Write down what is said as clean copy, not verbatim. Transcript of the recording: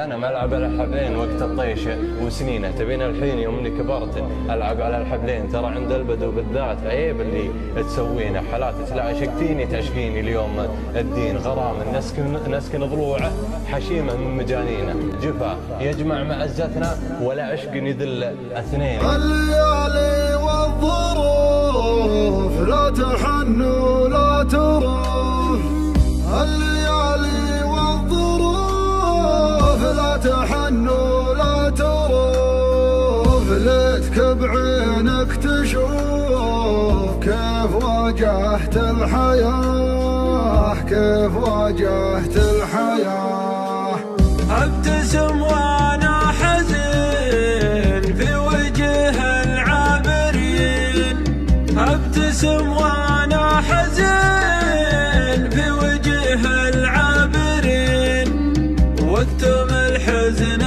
انا ما العب على الحبلين وقت الطيشه وسنينه، تبين الحين يوم اني كبرت العب على الحبلين. ترى عند البدو بالذات عيب اللي تسوينه، حالات تلاقي شقتيني تعشقيني اليوم الدين غرام نسكن ضلوعه حشيمه من مجانينه، جفا يجمع معزتنا ولا عشق يذل اثنين. الليالي والظروف لا تحن ولا تروف، الليالي والظروف لا تحن ولا تروف، ليتك بعينك تشوف كيف واجهت الحياة، كيف واجهت الحياة. ابتسم وانا حزين في وجه العابرين، ابتسم وانا حزين في وجه العابرين، واكتم الحزن